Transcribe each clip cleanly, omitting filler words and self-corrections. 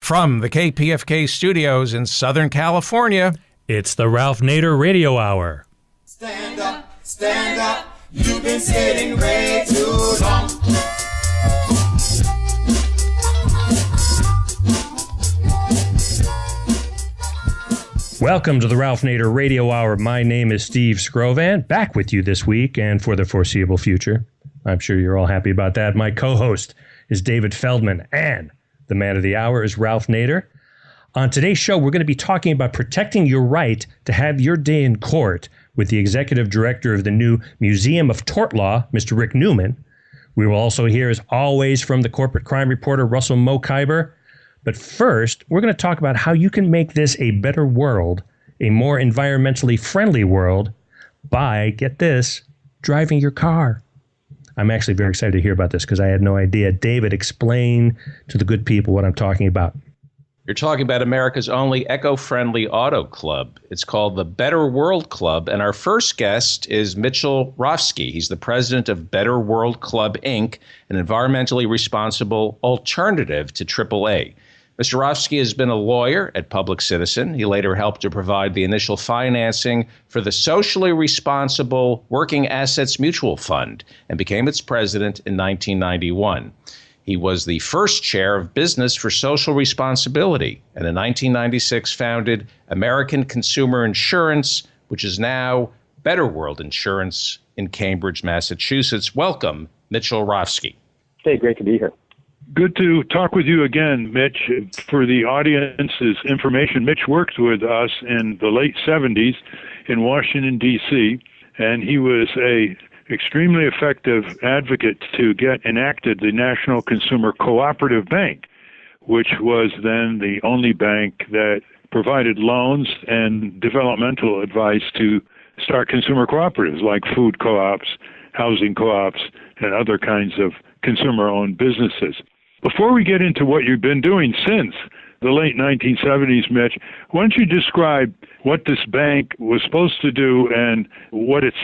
From the KPFK studios in Southern California, it's the Ralph Nader Radio Hour. Stand up, you've been sitting way too long. Welcome to the Ralph Nader Radio Hour. My name is Steve Scrovan, back with you this week and for the foreseeable future. I'm sure you're all happy about that. My co-host is David Feldman, and the man of the hour is Ralph Nader. On today's show, we're going to be talking about protecting your right to have your day in court with the executive director of the new Museum of Tort Law, Mr. Rick Newman. We will also hear, as always, from the corporate crime reporter, Russell Mokhiber. But first, we're going to talk about how you can make this a better world, a more environmentally friendly world, by, get this, driving your car. I'm actually very excited to hear about this because I had no idea. David, explain to the good people what I'm talking about. You're talking about America's only eco-friendly auto club. It's called the Better World Club, and our first guest is Mitchell Rofsky. He's the president of Better World Club, Inc., an environmentally responsible alternative to AAA. Mr. Rofsky has been a lawyer at Public Citizen. He later helped to provide the initial financing for the socially responsible Working Assets Mutual Fund and became its president in 1991. He was the first chair of Business for Social Responsibility and in 1996 founded American Consumer Insurance, which is now Better World Insurance in Cambridge, Massachusetts. Welcome, Mitchell Rofsky. Hey, great to be here. Good to talk with you again, Mitch. For the audience's information, Mitch worked with us in the late 70s in Washington, D.C., and he was a extremely effective advocate to get enacted the National Consumer Cooperative Bank, which was then the only bank that provided loans and developmental advice to start consumer cooperatives like food co-ops, housing co-ops, and other kinds of consumer-owned businesses. Before we get into what you've been doing since the late 1970s, Mitch, why don't you describe what this bank was supposed to do and what it's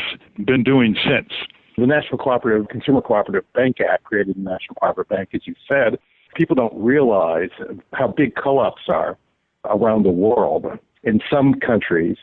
been doing since? The National Consumer Cooperative Bank Act created the National Cooperative Bank, as you said. People don't realize how big co-ops are around the world. In some countries,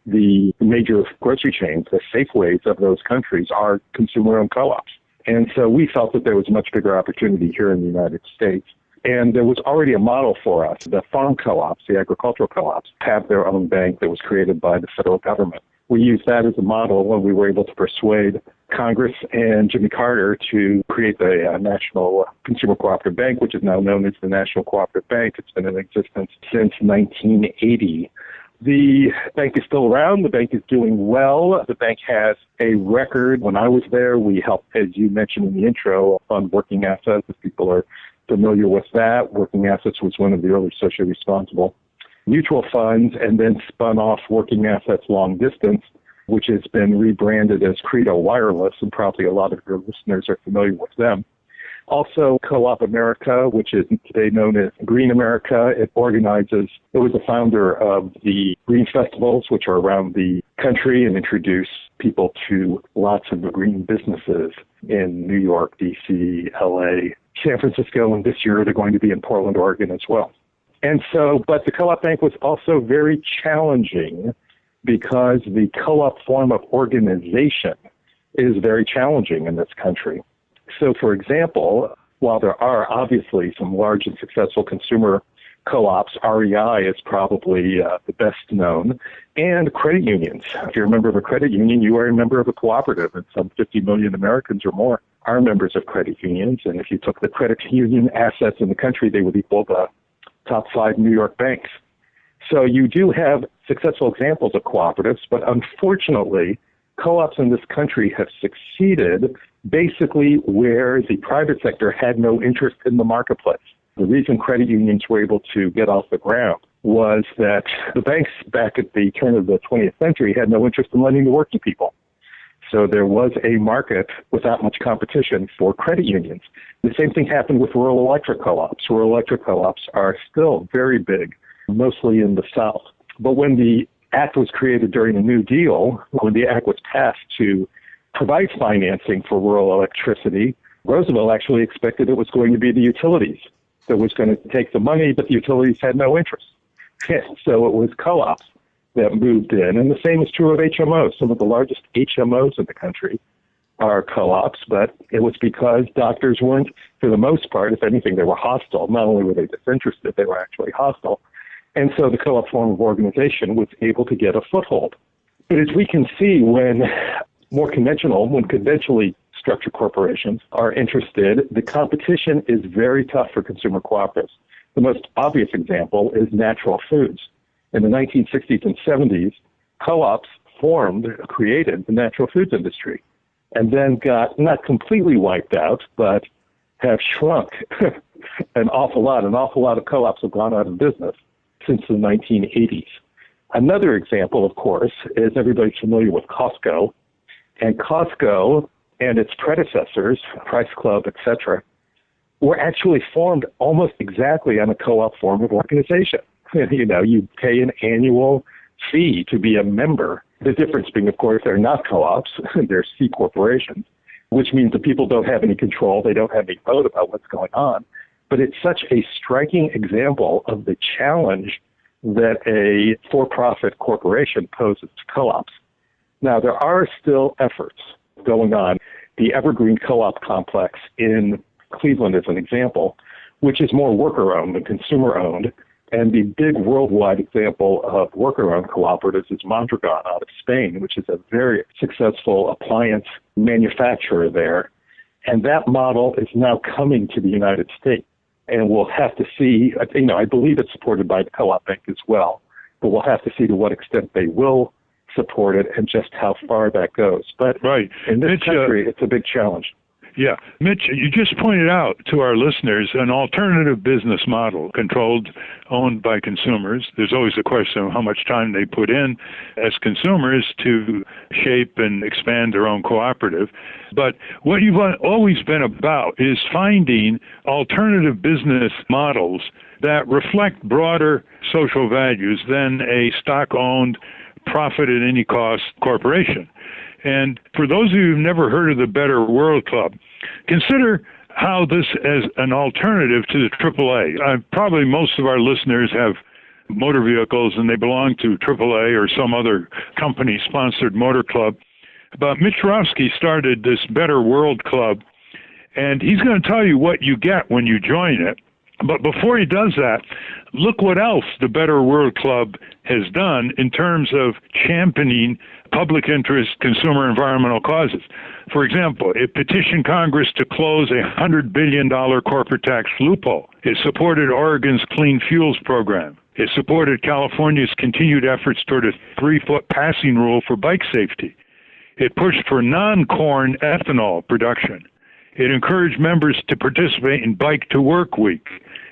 the major grocery chains, the Safeways of those countries, are consumer-owned co-ops. And so we felt that there was a much bigger opportunity here in the United States. And there was already a model for us. The farm co-ops, the agricultural co-ops, have their own bank that was created by the federal government. We used that as a model when we were able to persuade Congress and Jimmy Carter to create the National Consumer Cooperative Bank, which is now known as the National Cooperative Bank. It's been in existence since 1980. The bank is still around. The bank is doing well. The bank has a record. When I was there, we helped, as you mentioned in the intro, fund working assets. If people are familiar with that, working assets was one of the early socially responsible mutual funds, and then spun off working assets long distance, which has been rebranded as Credo Wireless, and probably a lot of your listeners are familiar with them. Also, Co-op America, which is today known as Green America. It was a founder of the Green Festivals, which are around the country and introduce people to lots of green businesses in New York, D.C., L.A., San Francisco, and this year they're going to be in Portland, Oregon as well. And so, but the co-op bank was also very challenging because the co-op form of organization is very challenging in this country. So, for example, while there are obviously some large and successful consumer co-ops, REI is probably the best known, and credit unions. If you're a member of a credit union, you are a member of a cooperative, and some 50 million Americans or more are members of credit unions. And if you took the credit union assets in the country, they would equal the top 5 New York banks. So you do have successful examples of cooperatives, but unfortunately, co-ops in this country have succeeded basically where the private sector had no interest in the marketplace. The reason credit unions were able to get off the ground was that the banks back at the turn of the 20th century had no interest in lending to working people. So there was a market without much competition for credit unions. The same thing happened with rural electric co-ops. Rural electric co-ops are still very big, mostly in the South. But when the act was created during the New Deal, when the act was passed to provide financing for rural electricity, Roosevelt actually expected it was going to be the utilities that was going to take the money, but the utilities had no interest. So it was co-ops that moved in. And the same is true of HMOs. Some of the largest HMOs in the country are co-ops, but it was because doctors weren't, for the most part, if anything, they were hostile. Not only were they disinterested, they were actually hostile. And so the co-op form of organization was able to get a foothold. But as we can see, when conventionally structured corporations are interested, the competition is very tough for consumer cooperatives. The most obvious example is natural foods. In the 1960s and 70s, co-ops created the natural foods industry, and then got not completely wiped out, but have shrunk an awful lot. An awful lot of co-ops have gone out of business since the 1980s. Another example, of course, is everybody's familiar with Costco. And Costco and its predecessors, Price Club, etc., were actually formed almost exactly on a co-op form of organization. You pay an annual fee to be a member. The difference being, of course, they're not co-ops, they're C corporations, which means that people don't have any control, they don't have any vote about what's going on. But it's such a striking example of the challenge that a for-profit corporation poses to co-ops. Now, there are still efforts going on. The Evergreen Co-op complex in Cleveland is an example, which is more worker-owned than consumer-owned. And the big worldwide example of worker-owned cooperatives is Mondragon out of Spain, which is a very successful appliance manufacturer there. And that model is now coming to the United States. And we'll have to see, I believe it's supported by the Co-op Bank as well, but we'll have to see to what extent they will support it and just how far that goes. But in this country, it's a big challenge. Yeah. Mitch, you just pointed out to our listeners an alternative business model owned by consumers. There's always a question of how much time they put in as consumers to shape and expand their own cooperative. But what you've always been about is finding alternative business models that reflect broader social values than a stock-owned, profit-at-any-cost corporation. And for those of you who've never heard of the Better World Club, consider how this as an alternative to the AAA. Probably most of our listeners have motor vehicles and they belong to AAA or some other company-sponsored motor club. But Mitch Rofsky started this Better World Club, and he's going to tell you what you get when you join it. But before he does that, look what else the Better World Club has done in terms of championing public interest consumer environmental causes. For example, it petitioned Congress to close a $100 billion corporate tax loophole. It supported Oregon's Clean Fuels program. It supported California's continued efforts toward a 3-foot passing rule for bike safety. It pushed for non-corn ethanol production. It encouraged members to participate in Bike to Work Week.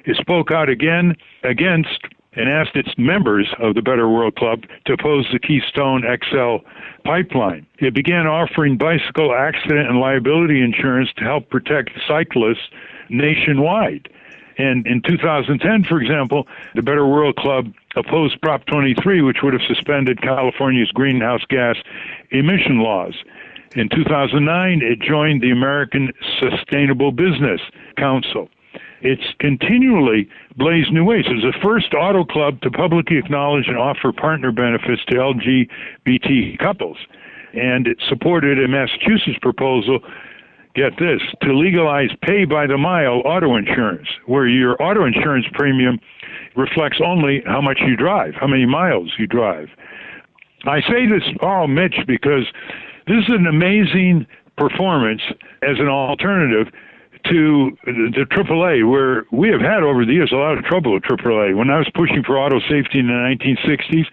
It spoke out again against and asked its members of the Better World Club to oppose the Keystone XL pipeline. It began offering bicycle accident and liability insurance to help protect cyclists nationwide. And in 2010, for example, the Better World Club opposed Prop 23, which would have suspended California's greenhouse gas emission laws. In 2009, it joined the American Sustainable Business Council. It's continually blazed new ways. It was the first auto club to publicly acknowledge and offer partner benefits to LGBT couples. And it supported a Massachusetts proposal, get this, to legalize pay-by-the-mile auto insurance, where your auto insurance premium reflects only how much you drive, how many miles you drive. I say this all, Mitch, because this is an amazing performance as an alternative to the AAA, where we have had over the years a lot of trouble with AAA. When I was pushing for auto safety in the 1960s,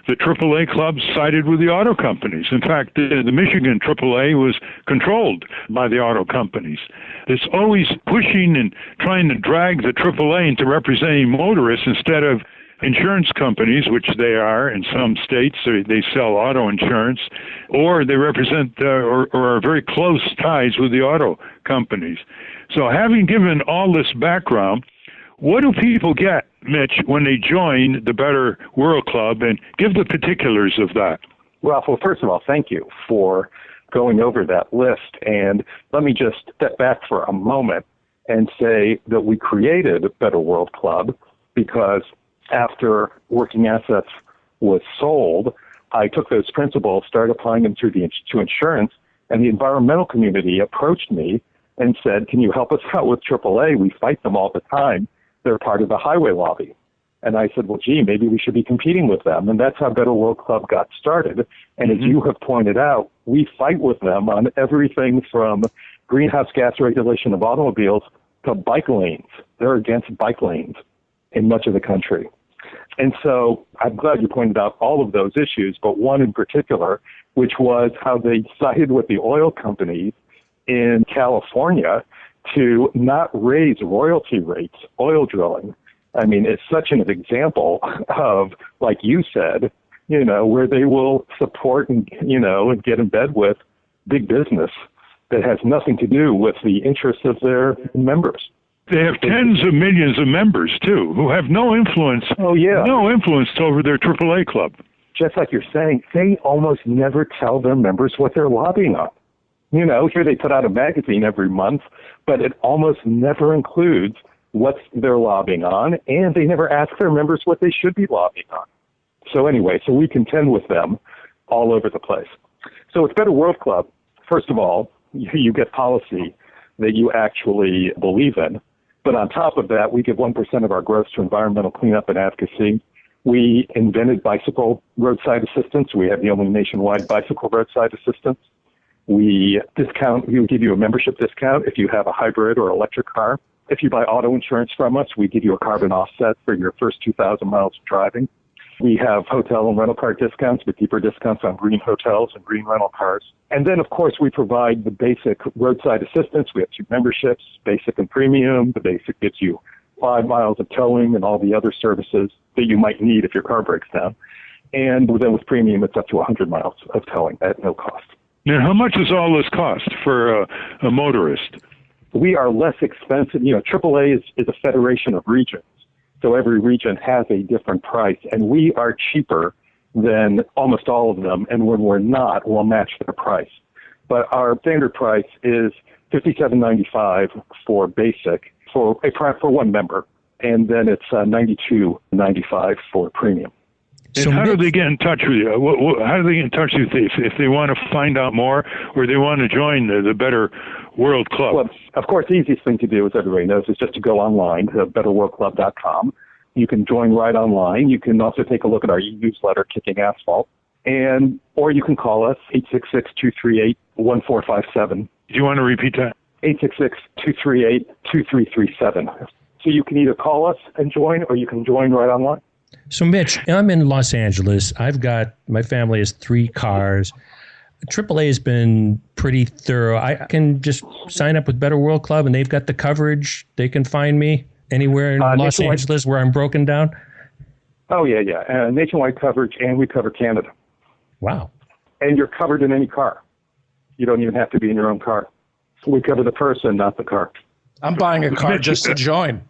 the AAA clubs sided with the auto companies. In fact, the Michigan AAA was controlled by the auto companies. It's always pushing and trying to drag the AAA into representing motorists instead of insurance companies, which they are in some states. They sell auto insurance, or they represent or are very close ties with the auto companies. So having given all this background, what do people get, Mitch, when they join the Better World Club, and give the particulars of that? Well, first of all, thank you for going over that list. And let me just step back for a moment and say that we created Better World Club because after Working Assets was sold, I took those principles, started applying them to insurance, and the environmental community approached me and said, can you help us out with AAA? We fight them all the time. They're part of the highway lobby. And I said, well, gee, maybe we should be competing with them. And that's how Better World Club got started. And as you have pointed out, we fight with them on everything from greenhouse gas regulation of automobiles to bike lanes. They're against bike lanes in much of the country. And so I'm glad you pointed out all of those issues, but one in particular, which was how they sided with the oil companies in California to not raise royalty rates, oil drilling. I mean, it's such an example of, like you said, where they will support and get in bed with big business that has nothing to do with the interests of their members. They have tens of millions of members, too, who have no influence. Oh, yeah. No influence over their AAA club. Just like you're saying, they almost never tell their members what they're lobbying on. Here they put out a magazine every month, but it almost never includes what they're lobbying on, and they never ask their members what they should be lobbying on. So anyway, we contend with them all over the place. So with Better World Club, first of all, you get policy that you actually believe in. But on top of that, we give 1% of our gross to environmental cleanup and advocacy. We invented bicycle roadside assistance. We have the only nationwide bicycle roadside assistance. We give you a membership discount if you have a hybrid or electric car. If you buy auto insurance from us, we give you a carbon offset for your first 2,000 miles of driving. We have hotel and rental car discounts with deeper discounts on green hotels and green rental cars. And then, of course, we provide the basic roadside assistance. We have 2 memberships, basic and premium. The basic gives you 5 miles of towing and all the other services that you might need if your car breaks down. And then with premium, it's up to 100 miles of towing at no cost. Now, how much does all this cost for a motorist? We are less expensive. AAA is a federation of regions. So every region has a different price, and we are cheaper than almost all of them. And when we're not, we'll match their price. But our standard price is $57.95 for basic for one member, and then it's $92.95 for premium. And how do they get in touch with you? How do they get in touch with you if they want to find out more or they want to join the Better World Club? Well, of course, the easiest thing to do, as everybody knows, is just to go online to betterworldclub.com. You can join right online. You can also take a look at our e-newsletter, Kicking Asphalt, or you can call us, 866-238-1457. Do you want to repeat that? 866-238-2337. So you can either call us and join, or you can join right online. So, Mitch, I'm in Los Angeles. My family has 3 cars. AAA has been pretty thorough. I can just sign up with Better World Club, and they've got the coverage. They can find me anywhere in Los Angeles where I'm broken down. Oh, yeah. Nationwide coverage, and we cover Canada. Wow. And you're covered in any car. You don't even have to be in your own car. So we cover the person, not the car. I'm buying a car just to join.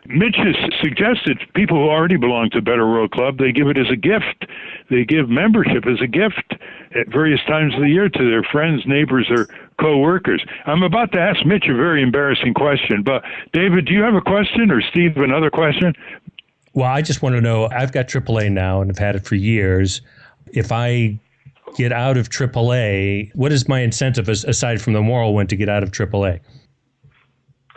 Mitch has suggested people who already belong to Better World Club, they give it as a gift. They give membership as a gift at various times of the year to their friends, neighbors, or co-workers. I'm about to ask Mitch a very embarrassing question, but David, do you have a question, or Steve, another question? Well, I just want to know, I've got AAA now and I've had it for years. If I get out of AAA, what is my incentive aside from the moral one to get out of AAA?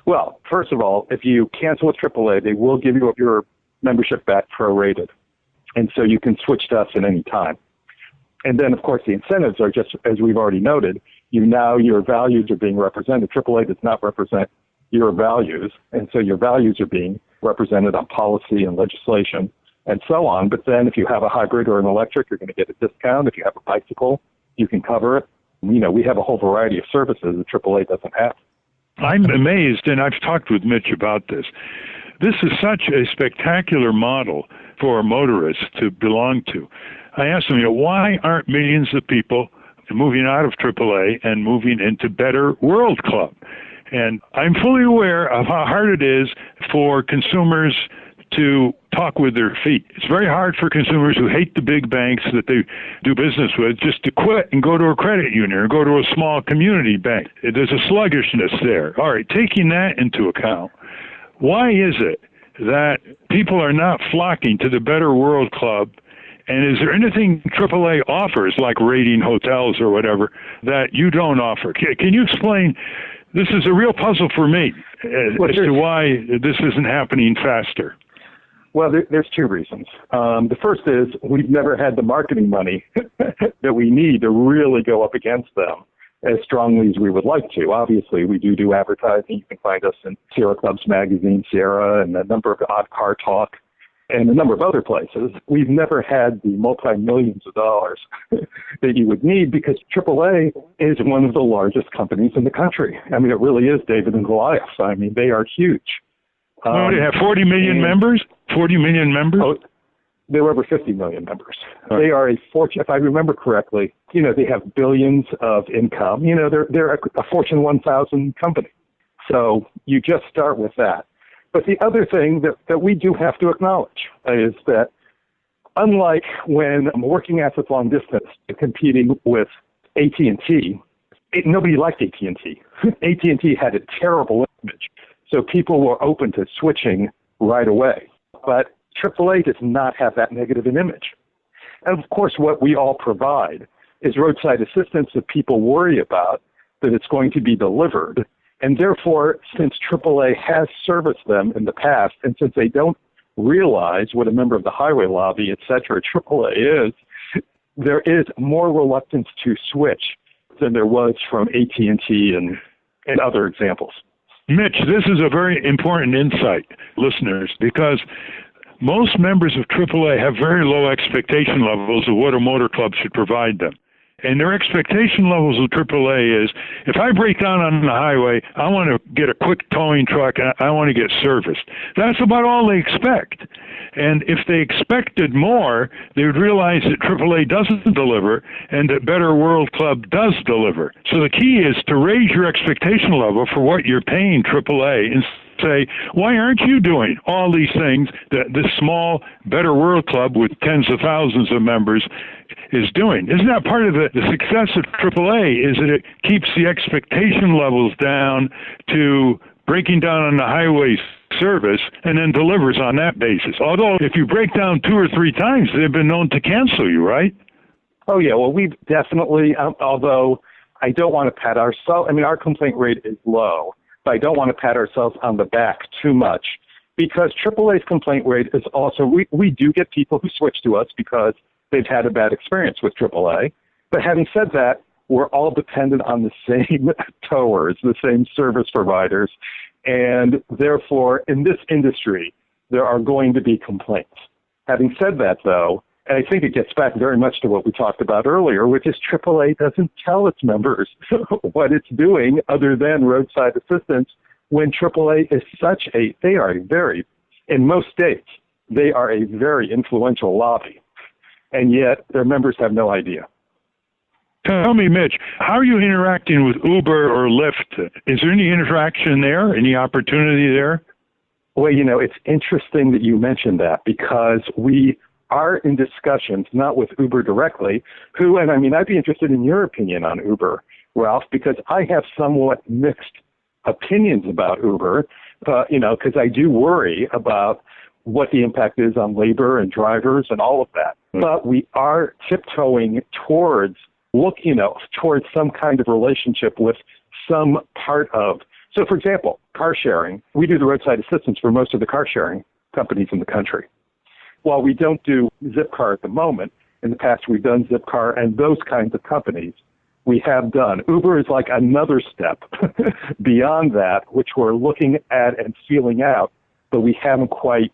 Well, first of all, if you cancel with AAA, they will give you your membership back prorated. And so you can switch to us at any time. And then, of course, the incentives are just, as we've already noted, your values are being represented. AAA does not represent your values. And so your values are being represented on policy and legislation and so on. But then if you have a hybrid or an electric, you're going to get a discount. If you have a bicycle, you can cover it. We have a whole variety of services that AAA doesn't have. I'm amazed, and I've talked with Mitch about this. This is such a spectacular model for motorists to belong to. I asked him, why aren't millions of people moving out of AAA and moving into Better World Club? And I'm fully aware of how hard it is for consumers to talk with their feet. It's very hard for consumers who hate the big banks that they do business with just to quit and go to a credit union or go to a small community bank. There's a sluggishness there. All right, taking that into account, why is it that people are not flocking to the Better World Club? And is there anything AAA offers, like rating hotels or whatever, that you don't offer? Can you explain? This is a real puzzle for me as to why this isn't happening faster. Well, there's two reasons. The first is we've never had the marketing money that we need to really go up against them as strongly as we would like to. Obviously, we do advertising. You can find us in Sierra Club's magazine, Sierra, and a number of Odd Car Talk, and a number of other places. We've never had the multi-millions of dollars that you would need because AAA is one of the largest companies in the country. I mean, it really is David and Goliath. I mean, they are huge. They have 40 million members? 40 million members? Oh, they're over 50 million members. Right. They are a Fortune, if I remember correctly, they have billions of income. They're a Fortune 1000 company. So you just start with that. But the other thing that we do have to acknowledge is that unlike when working assets long distance competing with AT&T, nobody liked AT&T. AT&T had a terrible image, so people were open to switching right away. But AAA does not have that negative an image. And of course, what we all provide is roadside assistance that people worry about, that it's going to be delivered. And therefore, since AAA has serviced them in the past, and since they don't realize what a member of the highway lobby, et cetera, AAA is, there is more reluctance to switch than there was from AT&T and other examples. Mitch, this is a very important insight, listeners, because most members of AAA have very low expectation levels of what a motor club should provide them. And their expectation levels of AAA is, if I break down on the highway, I want to get a quick towing truck, and I want to get serviced. That's about all they expect. And if they expected more, they would realize that AAA doesn't deliver and that Better World Club does deliver. So the key is to raise your expectation level for what you're paying AAA and say, why aren't you doing all these things that this small Better World Club with tens of thousands of members is doing? Isn't that part of the success of AAA, is that it keeps the expectation levels down to breaking down on the highway service and then delivers on that basis? Although if you break down 2 or 3 times, they've been known to cancel you, right? Oh, yeah. Well, we've definitely, although I don't want to pat ourselves, our complaint rate is low. I don't want to pat ourselves on the back too much because AAA's complaint rate is also, we do get people who switch to us because they've had a bad experience with AAA. But having said that, we're all dependent on the same towers, the same service providers. And therefore, in this industry, there are going to be complaints. Having said that, though, and I think it gets back very much to what we talked about earlier, which is AAA doesn't tell its members what it's doing other than roadside assistance when AAA is they are in most states, they are a very influential lobby. And yet their members have no idea. Tell me, Mitch, how are you interacting with Uber or Lyft? Is there any interaction there, any opportunity there? Well, it's interesting that you mentioned that because we are in discussions, not with Uber directly, I'd be interested in your opinion on Uber, Ralph, because I have somewhat mixed opinions about Uber, because I do worry about what the impact is on labor and drivers and all of that. But we are tiptoeing towards some kind of relationship with some part of. So, for example, car sharing. We do the roadside assistance for most of the car sharing companies in the country. While we don't do Zipcar at the moment, in the past we've done Zipcar and those kinds of companies we have done. Uber is like another step beyond that, which we're looking at and feeling out, but we haven't quite,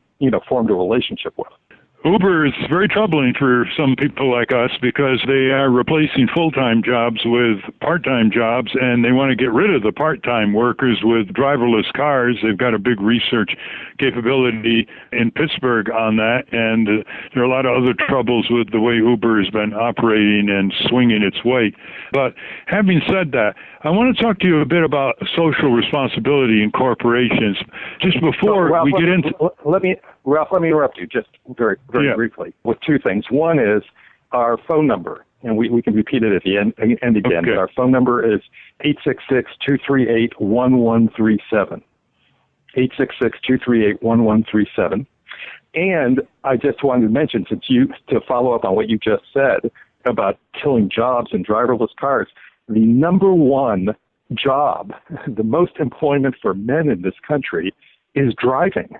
formed a relationship with. Uber is very troubling for some people like us because they are replacing full-time jobs with part-time jobs, and they want to get rid of the part-time workers with driverless cars. They've got a big research capability in Pittsburgh on that, and there are a lot of other troubles with the way Uber has been operating and swinging its weight. But having said that, I want to talk to you a bit about social responsibility in corporations. Just before we get into... Ralph, let me interrupt you just very briefly with two things. One is our phone number, and we can repeat it at the end again. Okay. But our phone number is 866-238-1137. 866-238-1137. And I just wanted to mention, to follow up on what you just said about killing jobs and driverless cars, the number one job, the most employment for men in this country is driving,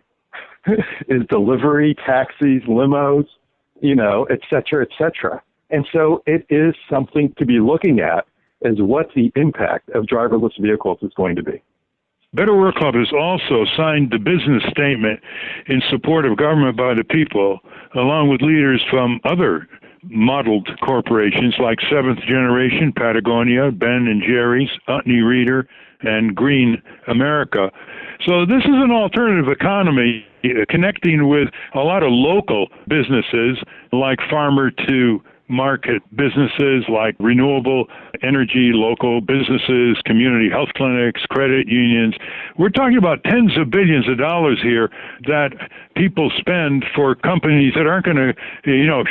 is delivery, taxis, limos, et cetera, et cetera. And so it is something to be looking at as what the impact of driverless vehicles is going to be. Better World Club has also signed the business statement in support of government by the people, along with leaders from other modeled corporations like Seventh Generation, Patagonia, Ben and Jerry's, Utney Reader, and Green America. So this is an alternative economy connecting with a lot of local businesses like farmer to market businesses, like renewable energy, local businesses, community health clinics, credit unions. We're talking about tens of billions of dollars here that people spend for companies that aren't going to,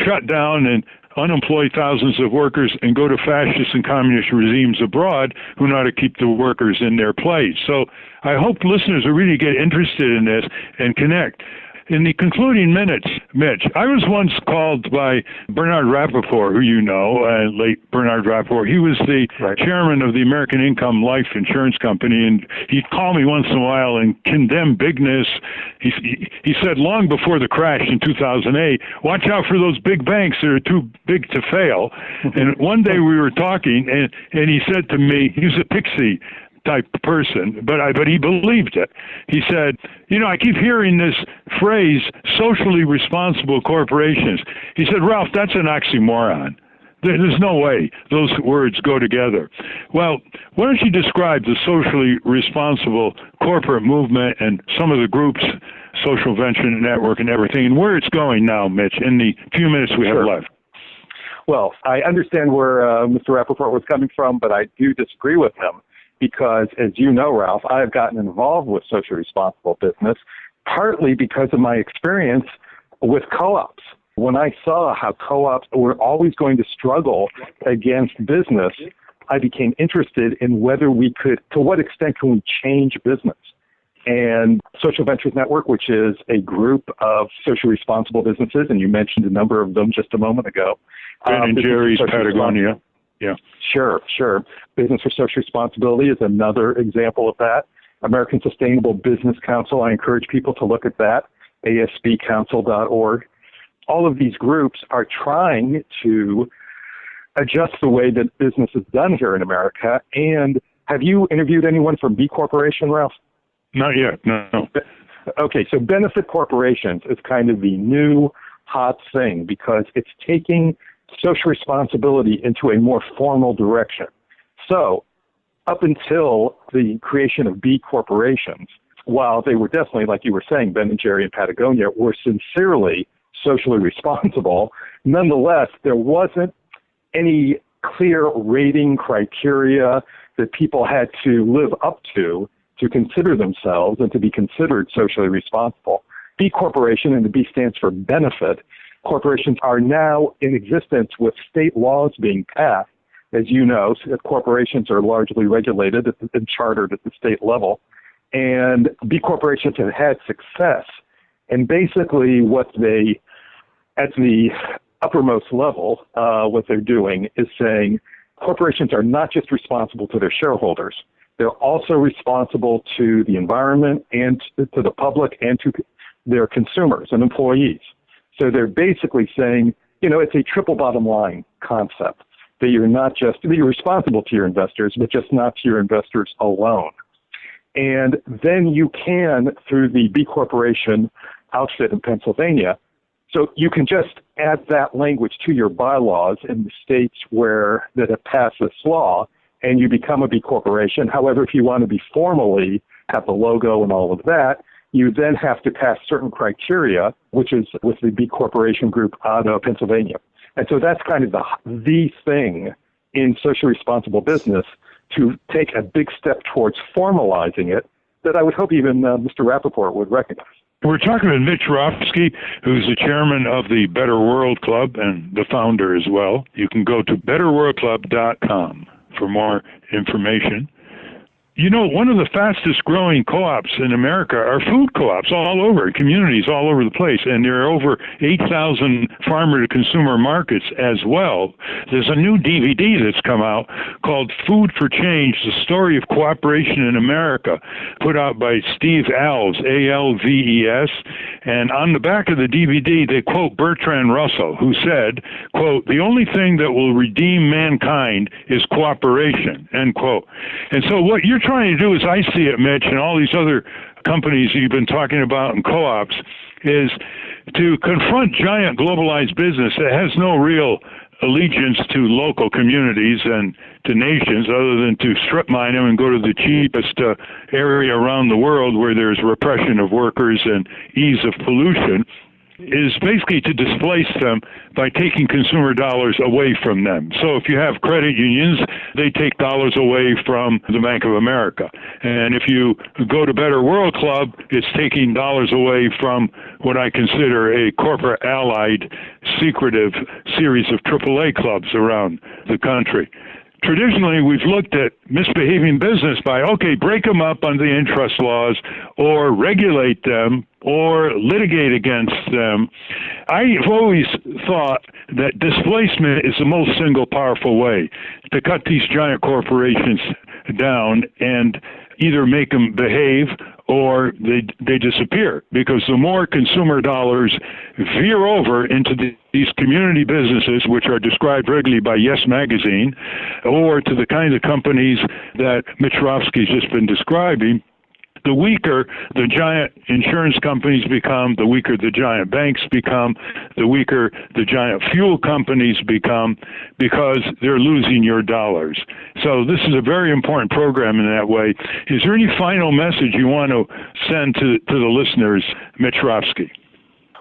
shut down and unemploy thousands of workers and go to fascist and communist regimes abroad who know how to keep the workers in their place. So I hope listeners will really get interested in this and connect. In the concluding minutes, Mitch, I was once called by Bernard Rappaport, who you know, late Bernard Rappaport. He was the chairman of the American Income Life Insurance Company, and he'd call me once in a while and condemn bigness. He said long before the crash in 2008, watch out for those big banks that are too big to fail. And one day we were talking, and he said to me, he was a pixie type person, but he believed it. He said, I keep hearing this phrase, socially responsible corporations. He said, Ralph, that's an oxymoron. There's no way those words go together. Well, why don't you describe the socially responsible corporate movement and some of the groups, Social Venture Network and everything, and where it's going now, Mitch, in the few minutes we have left? Well, I understand where Mr. Rappaport was coming from, but I do disagree with him. Because, as you know, Ralph, I've gotten involved with socially responsible business, partly because of my experience with co-ops. When I saw how co-ops were always going to struggle against business, I became interested in whether we could, to what extent can we change business? And Social Ventures Network, which is a group of socially responsible businesses, and you mentioned a number of them just a moment ago. Ben and Jerry's, Patagonia. Yeah. Sure. Business for Social Responsibility is another example of that. American Sustainable Business Council, I encourage people to look at that, aspcouncil.org. All of these groups are trying to adjust the way that business is done here in America. And have you interviewed anyone from B Corporation, Ralph? Not yet, no. Okay, so benefit corporations is kind of the new hot thing because it's taking social responsibility into a more formal direction. So up until the creation of B corporations, while they were definitely, like you were saying, Ben and Jerry and Patagonia were sincerely socially responsible, nonetheless, there wasn't any clear rating criteria that people had to live up to consider themselves and to be considered socially responsible. B corporation, and the B stands for benefit, corporations are now in existence with state laws being passed. As you know, corporations are largely regulated and chartered at the state level. And B corporations have had success. And basically what they, at the uppermost level, what they're doing is saying corporations are not just responsible to their shareholders. They're also responsible to the environment and to the public and to their consumers and employees. So they're basically saying, it's a triple bottom line concept, that you're responsible to your investors, but just not to your investors alone. And then you can, through the B Corporation outfit in Pennsylvania, so you can just add that language to your bylaws in the states that have passed this law, and you become a B Corporation. However, if you want to be formally, have the logo and all of that, you then have to pass certain criteria, which is with the B Corporation group out of Pennsylvania. And so that's kind of the thing in socially responsible business, to take a big step towards formalizing it, that I would hope even Mr. Rappaport would recognize. We're talking with Mitch Rofsky, who's the chairman of the Better World Club and the founder as well. You can go to betterworldclub.com for more information. You know, one of the fastest growing co-ops in America are food co-ops all over, communities all over the place. And there are over 8,000 farmer-to-consumer markets as well. There's a new DVD that's come out called Food for Change, The Story of Cooperation in America, put out by Steve Alves, A-L-V-E-S. And on the back of the DVD, they quote Bertrand Russell, who said, quote, "The only thing that will redeem mankind is cooperation," end quote. And so what you're trying to do, as I see it, Mitch, and all these other companies you've been talking about and co-ops, is to confront giant globalized business that has no real allegiance to local communities and to nations other than to strip mine them and go to the cheapest area around the world where there's repression of workers and ease of pollution, is basically to displace them by taking consumer dollars away from them. So if you have credit unions, they take dollars away from the Bank of America. And if you go to Better World Club, it's taking dollars away from what I consider a corporate allied, secretive series of AAA clubs around the country. Traditionally, we've looked at misbehaving business by, okay, break them up under the antitrust laws or regulate them or litigate against them. I've always thought that displacement is the most single powerful way to cut these giant corporations down and either make them behave or they disappear, because the more consumer dollars veer over into these community businesses, which are described regularly by Yes Magazine, or to the kind of companies that Mitch Rofsky's just been describing, the weaker the giant insurance companies become, the weaker the giant banks become, the weaker the giant fuel companies become, because they're losing your dollars. So this is a very important program in that way. Is there any final message you want to send to the listeners, Mitch Rofsky?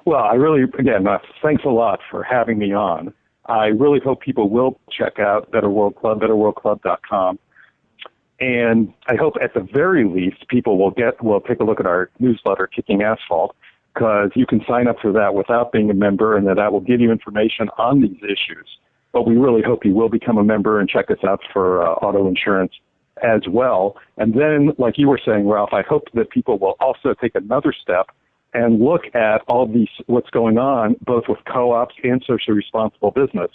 Well, I really, again, thanks a lot for having me on. I really hope people will check out Better World Club, betterworldclub.com. And I hope at the very least people will take a look at our newsletter, Kicking Asphalt, because you can sign up for that without being a member, and that will give you information on these issues. But we really hope you will become a member and check us out for auto insurance as well. And then, like you were saying, Ralph, I hope that people will also take another step and look at all these, what's going on, both with co-ops and socially responsible business,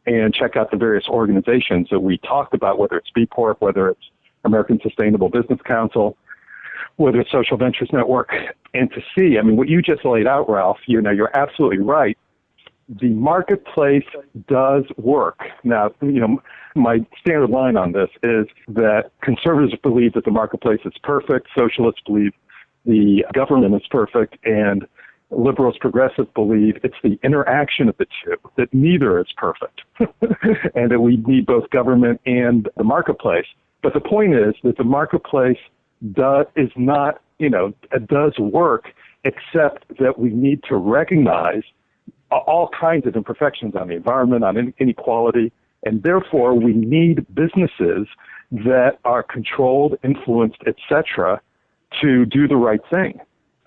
and check out the various organizations that we talked about, whether it's B Corp, whether it's American Sustainable Business Council, whether it's Social Ventures Network, and to see, I mean, what you just laid out, Ralph, you're absolutely right. The marketplace does work. Now, my standard line on this is that conservatives believe that the marketplace is perfect, socialists believe the government is perfect, and liberals, progressives believe it's the interaction of the two, that neither is perfect, and that we need both government and the marketplace. But the point is that the marketplace does work, except that we need to recognize all kinds of imperfections on the environment, on inequality, and therefore we need businesses that are controlled, influenced, etc., to do the right thing.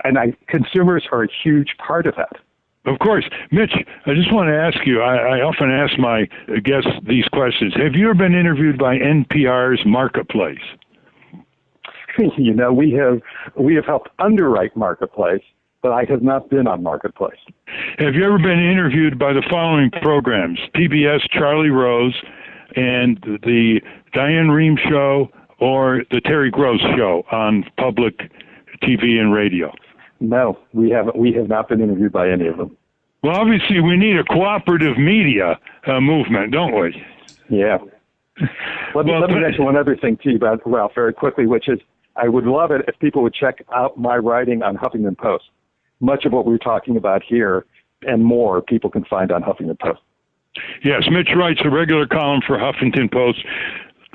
And consumers are a huge part of that. Of course. Mitch, I just want to ask you, I often ask my guests these questions. Have you ever been interviewed by NPR's Marketplace? We have helped underwrite Marketplace, but I have not been on Marketplace. Have you ever been interviewed by the following programs: PBS Charlie Rose and the Diane Rehm Show, or the Terry Gross Show on public TV and radio? No, we haven't. We have not been interviewed by any of them. Well, obviously, we need a cooperative media movement, don't we? Yeah. Let me mention one other thing to you about Ralph very quickly, which is I would love it if people would check out my writing on Huffington Post. Much of what we're talking about here and more people can find on Huffington Post. Yes, Mitch writes a regular column for Huffington Post.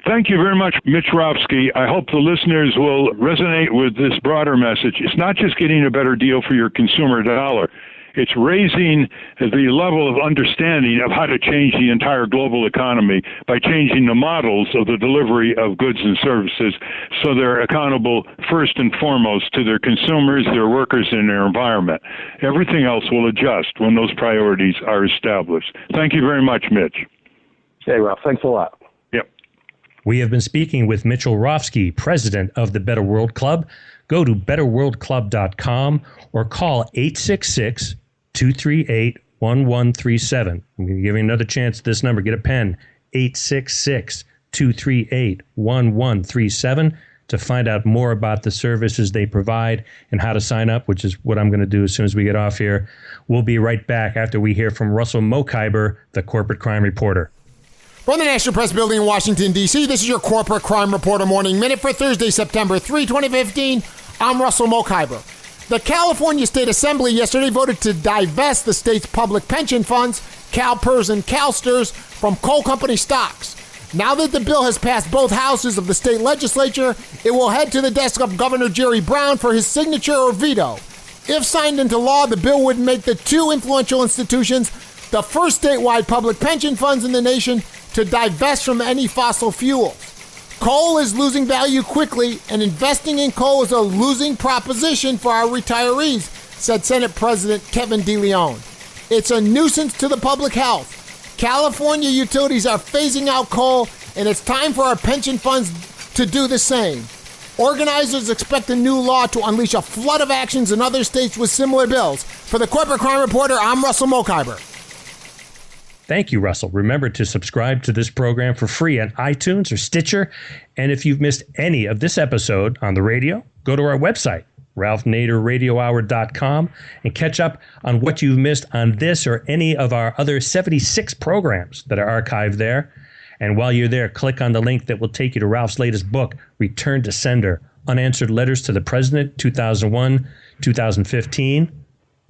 Thank you very much, Mitch Rofsky. I hope the listeners will resonate with this broader message. It's not just getting a better deal for your consumer dollar. It's raising the level of understanding of how to change the entire global economy by changing the models of the delivery of goods and services so they're accountable first and foremost to their consumers, their workers, and their environment. Everything else will adjust when those priorities are established. Thank you very much, Mitch. Hey, Ralph, thanks a lot. Yep. We have been speaking with Mitchell Rofsky, president of the Better World Club. Go to betterworldclub.com or call 866-238-1137. I'm going to give you another chance at this number. Get a pen, 866-238-1137, to find out more about the services they provide and how to sign up, which is what I'm going to do as soon as we get off here. We'll be right back after we hear from Russell Mokhiber, the corporate crime reporter. From the National Press Building in Washington, D.C., this is your Corporate Crime Reporter Morning Minute for Thursday, September 3, 2015. I'm Russell Mokhiber. The California State Assembly yesterday voted to divest the state's public pension funds, CalPERS and CalSTRS, from coal company stocks. Now that the bill has passed both houses of the state legislature, it will head to the desk of Governor Jerry Brown for his signature or veto. If signed into law, the bill would make the two influential institutions the first statewide public pension funds in the nation to divest from any fossil fuels. Coal is losing value quickly, and investing in coal is a losing proposition for our retirees, said Senate President Kevin DeLeon. It's a nuisance to the public health. California utilities are phasing out coal, and it's time for our pension funds to do the same. Organizers expect a new law to unleash a flood of actions in other states with similar bills. For the Corporate Crime Reporter, I'm Russell Mokhiber. Thank you, Russell. Remember to subscribe to this program for free on iTunes or Stitcher. And if you've missed any of this episode on the radio, go to our website, ralphnaderradiohour.com, and catch up on what you've missed on this or any of our other 76 programs that are archived there. And while you're there, click on the link that will take you to Ralph's latest book, Return to Sender, Unanswered Letters to the President, 2001-2015.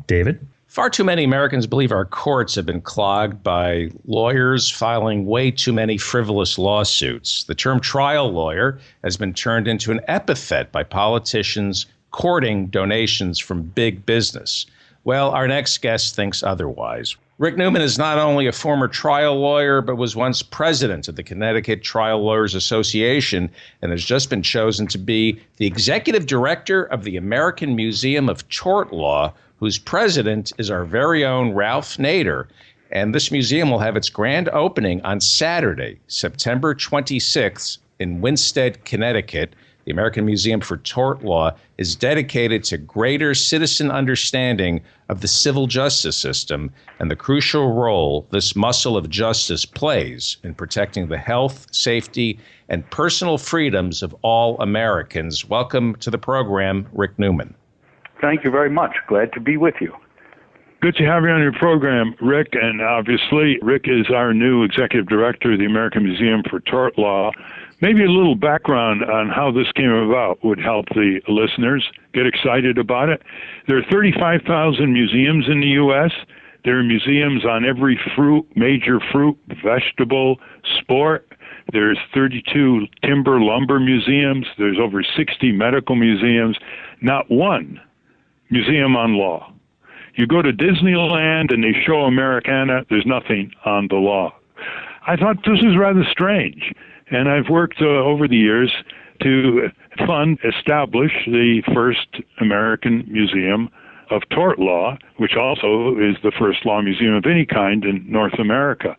David? Far too many Americans believe our courts have been clogged by lawyers filing way too many frivolous lawsuits. The term trial lawyer has been turned into an epithet by politicians courting donations from big business. Well, our next guest thinks otherwise. Rick Newman is not only a former trial lawyer, but was once president of the Connecticut Trial Lawyers Association and has just been chosen to be the executive director of the American Museum of Tort Law, whose president is our very own Ralph Nader. And this museum will have its grand opening on Saturday, September 26th in Winsted, Connecticut. The American Museum for Tort Law is dedicated to greater citizen understanding of the civil justice system and the crucial role this muscle of justice plays in protecting the health, safety, and personal freedoms of all Americans. Welcome to the program, Rick Newman. Thank you very much. Glad to be with you. Good to have you on your program, Rick. And obviously, Rick is our new executive director of the American Museum for Tort Law. Maybe a little background on how this came about would help the listeners get excited about it. There are 35,000 museums in the U.S. There are museums on every major fruit, vegetable, sport. There's 32 timber lumber museums. There's over 60 medical museums. Not one museum on law. You go to Disneyland and they show Americana, there's nothing on the law. I thought this was rather strange, and I've worked over the years to establish the first American Museum of Tort Law, which also is the first law museum of any kind in North America.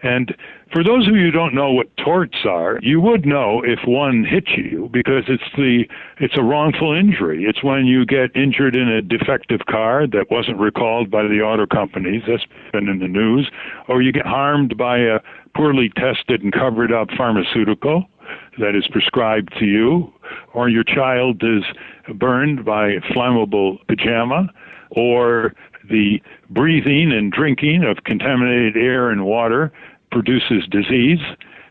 And for those of you who don't know what torts are, you would know if one hits you, because it's a wrongful injury. It's when you get injured in a defective car that wasn't recalled by the auto companies. That's been in the news. Or you get harmed by a poorly tested and covered up pharmaceutical that is prescribed to you. Or your child is burned by a flammable pajama. Or the breathing and drinking of contaminated air and water produces disease.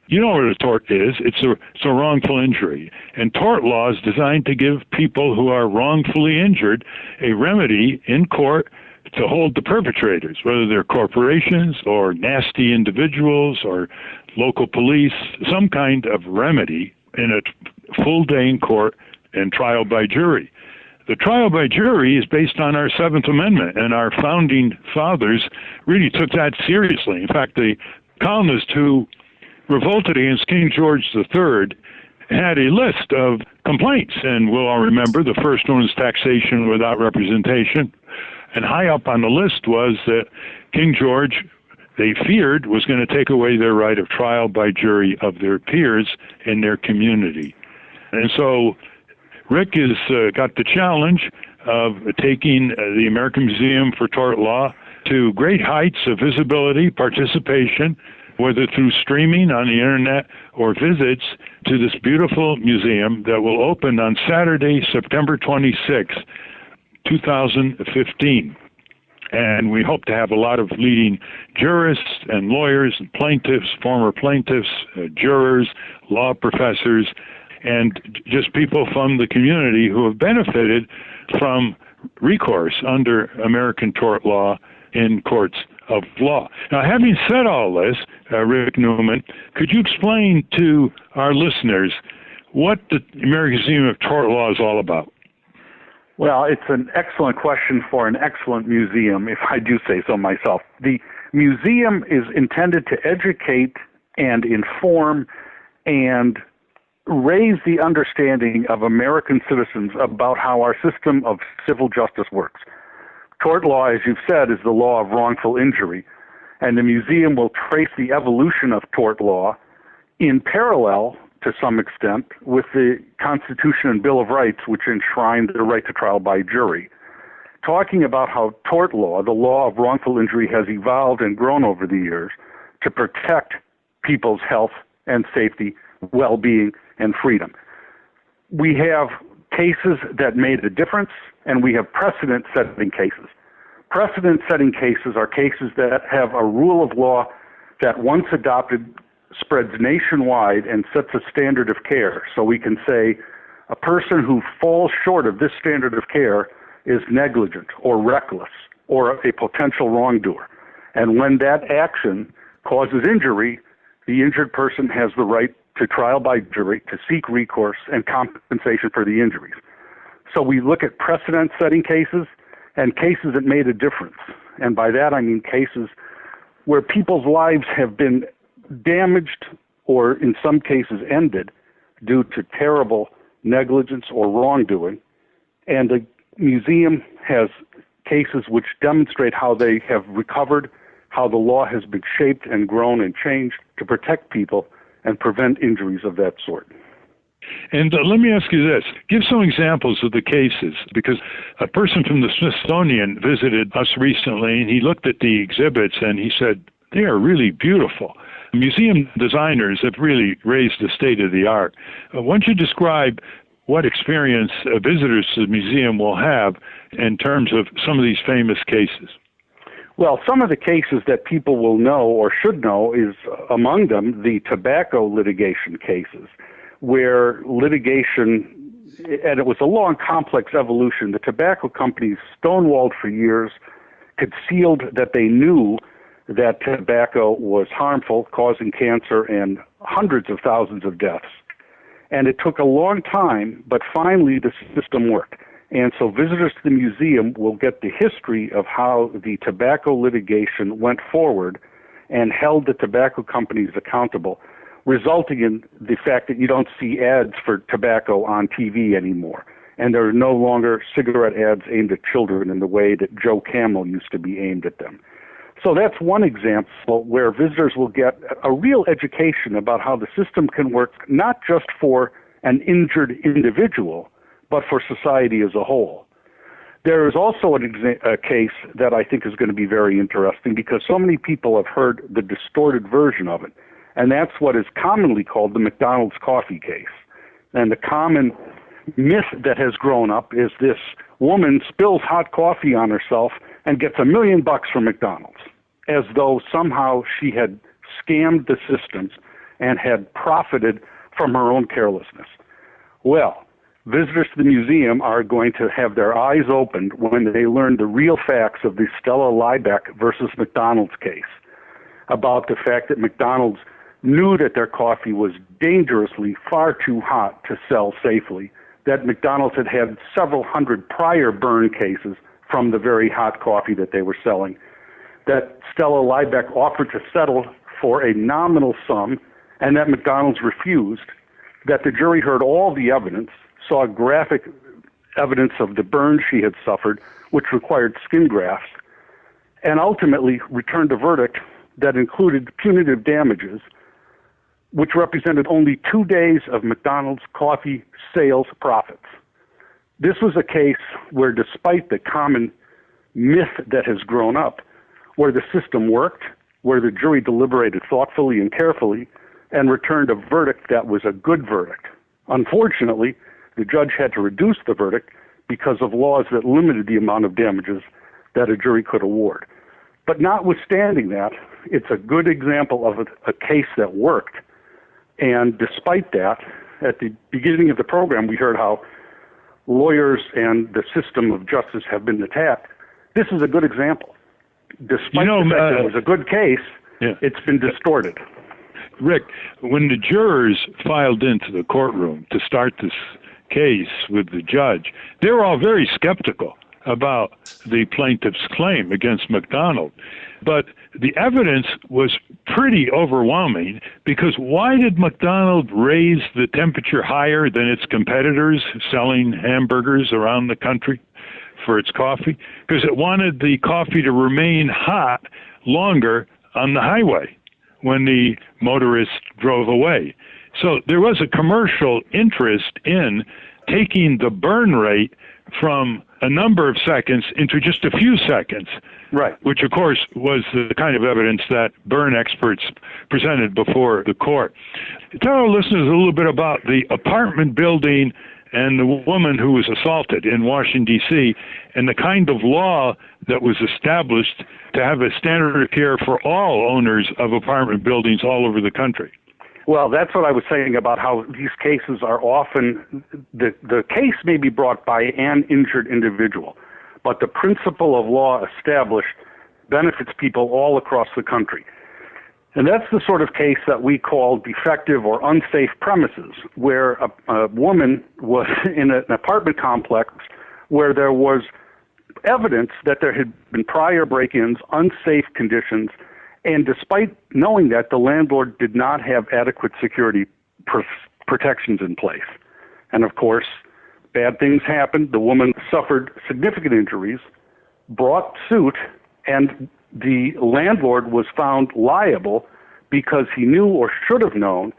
You know what a tort is. It's a wrongful injury. And tort law is designed to give people who are wrongfully injured a remedy in court to hold the perpetrators, whether they're corporations or nasty individuals or local police, some kind of remedy in a full day in court and trial by jury. The trial by jury is based on our Seventh Amendment, and our founding fathers really took that seriously. In fact, the colonists who revolted against King George III had a list of complaints, and we'll all remember the first one was taxation without representation. And high up on the list was that King George, they feared, was going to take away their right of trial by jury of their peers in their community. And so Rick has got the challenge of taking the American Museum for Tort Law to great heights of visibility, participation, whether through streaming on the internet or visits to this beautiful museum that will open on Saturday, September 26, 2015. And we hope to have a lot of leading jurists and lawyers and plaintiffs, former plaintiffs, jurors, law professors, and just people from the community who have benefited from recourse under American tort law in courts of law. Now, having said all this, Rick Newman, could you explain to our listeners what the American Museum of Tort Law is all about? Well, it's an excellent question for an excellent museum, if I do say so myself. The museum is intended to educate and inform and raise the understanding of American citizens about how our system of civil justice works. Tort law, as you've said, is the law of wrongful injury, and the museum will trace the evolution of tort law in parallel, to some extent, with the Constitution and Bill of Rights, which enshrine the right to trial by jury. Talking about how tort law, the law of wrongful injury, has evolved and grown over the years to protect people's health and safety, well-being, and freedom. We have cases that made a difference, and we have precedent-setting cases. Precedent-setting cases are cases that have a rule of law that, once adopted, spreads nationwide and sets a standard of care. So we can say a person who falls short of this standard of care is negligent or reckless or a potential wrongdoer. And when that action causes injury, the injured person has the right to trial by jury, to seek recourse and compensation for the injuries. So we look at precedent-setting cases and cases that made a difference. And by that I mean cases where people's lives have been damaged or in some cases ended due to terrible negligence or wrongdoing. And the museum has cases which demonstrate how they have recovered, how the law has been shaped and grown and changed to protect people and prevent injuries of that sort. And let me ask you this. Give some examples of the cases, because a person from the Smithsonian visited us recently, and he looked at the exhibits, and he said, they are really beautiful. Museum designers have really raised the state of the art. Why don't you describe what experience visitors to the museum will have in terms of some of these famous cases? Well, some of the cases that people will know or should know is, among them, the tobacco litigation cases, where litigation, and it was a long, complex evolution. The tobacco companies stonewalled for years, concealed that they knew that tobacco was harmful, causing cancer and hundreds of thousands of deaths. And it took a long time, but finally the system worked. And so visitors to the museum will get the history of how the tobacco litigation went forward and held the tobacco companies accountable, resulting in the fact that you don't see ads for tobacco on TV anymore. And there are no longer cigarette ads aimed at children in the way that Joe Camel used to be aimed at them. So that's one example where visitors will get a real education about how the system can work, not just for an injured individual, but for society as a whole. There is also a case that I think is going to be very interesting because so many people have heard the distorted version of it, and that's what is commonly called the McDonald's coffee case. And the common myth that has grown up is this woman spills hot coffee on herself and gets $1 million from McDonald's, as though somehow she had scammed the systems and had profited from her own carelessness. Well, visitors to the museum are going to have their eyes opened when they learn the real facts of the Stella Liebeck versus McDonald's case, about the fact that McDonald's knew that their coffee was dangerously far too hot to sell safely, that McDonald's had had several hundred prior burn cases from the very hot coffee that they were selling, that Stella Liebeck offered to settle for a nominal sum, and that McDonald's refused, that the jury heard all the evidence, saw graphic evidence of the burn she had suffered, which required skin grafts, and ultimately returned a verdict that included punitive damages, which represented only 2 days of McDonald's coffee sales profits. This was a case where, despite the common myth that has grown up, where the system worked, where the jury deliberated thoughtfully and carefully, and returned a verdict that was a good verdict. Unfortunately, the judge had to reduce the verdict because of laws that limited the amount of damages that a jury could award. But notwithstanding that, it's a good example of a case that worked. And despite that, at the beginning of the program, we heard how lawyers and the system of justice have been attacked. This is a good example. Despite the fact that it was a good case, it's been distorted. Rick, when the jurors filed into the courtroom to start this case with the judge, they were all very skeptical about the plaintiff's claim against McDonald. But the evidence was pretty overwhelming, because why did McDonald raise the temperature higher than its competitors selling hamburgers around the country for its coffee? Because it wanted the coffee to remain hot longer on the highway when the motorist drove away. So there was a commercial interest in taking the burn rate from a number of seconds into just a few seconds, right? Which, of course, was the kind of evidence that burn experts presented before the court. Tell our listeners a little bit about the apartment building and the woman who was assaulted in Washington, D.C., and the kind of law that was established to have a standard of care for all owners of apartment buildings all over the country. Well, that's what I was saying about how these cases are often, the case may be brought by an injured individual, but the principle of law established benefits people all across the country. And that's the sort of case that we call defective or unsafe premises, where a woman was in an apartment complex where there was evidence that there had been prior break-ins, unsafe conditions, and despite knowing that, the landlord did not have adequate security protections in place. And of course, bad things happened. The woman suffered significant injuries, brought suit, and the landlord was found liable because he knew or should have known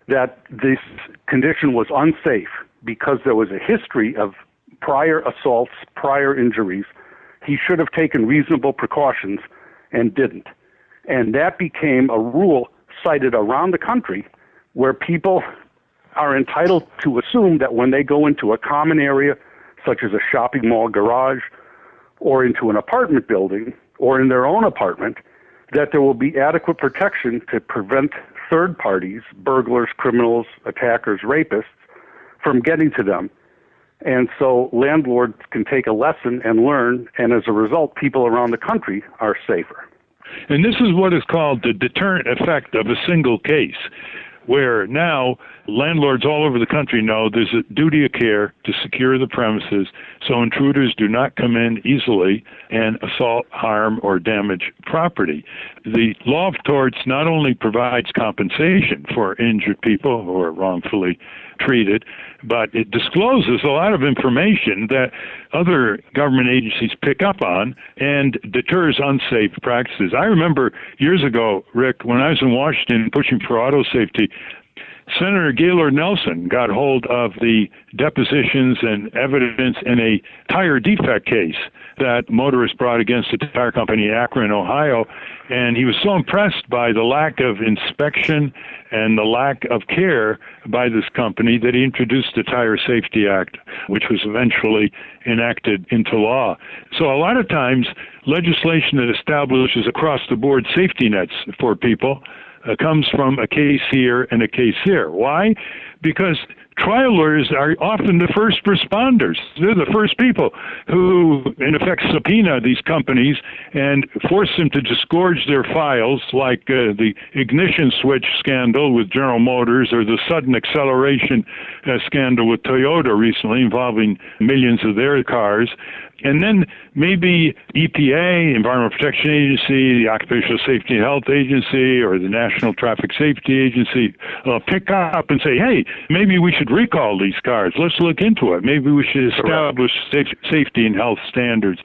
that this condition was unsafe because there was a history of prior assaults, prior injuries. He should have taken reasonable precautions and didn't. And that became a rule cited around the country where people are entitled to assume that when they go into a common area, such as a shopping mall garage, or into an apartment building, or in their own apartment, that there will be adequate protection to prevent third parties, burglars, criminals, attackers, rapists, from getting to them. And so landlords can take a lesson and learn, and as a result, people around the country are safer. And this is what is called the deterrent effect of a single case, where now landlords all over the country know there's a duty of care to secure the premises so intruders do not come in easily and assault, harm, or damage property. The law of torts not only provides compensation for injured people who are wrongfully treated, but it discloses a lot of information that other government agencies pick up on and deters unsafe practices. I remember years ago, Rick, when I was in Washington pushing for auto safety, Senator Gaylord Nelson got hold of the depositions and evidence in a tire defect case that motorists brought against a tire company in Akron, Ohio, and he was so impressed by the lack of inspection and the lack of care by this company that he introduced the Tire Safety Act, which was eventually enacted into law. So a lot of times, legislation that establishes across-the-board safety nets for people comes from a case here and a case there. Why? because trial lawyers are often the first responders. They're the first people who, in effect, subpoena these companies and force them to disgorge their files, like the ignition switch scandal with General Motors or the sudden acceleration scandal with Toyota recently involving millions of their cars. And then maybe EPA, Environmental Protection Agency, the Occupational Safety and Health Agency, or the National Traffic Safety Agency pick up and say, hey, maybe we should recall these cars. Let's look into it. Maybe we should establish safety and health standards.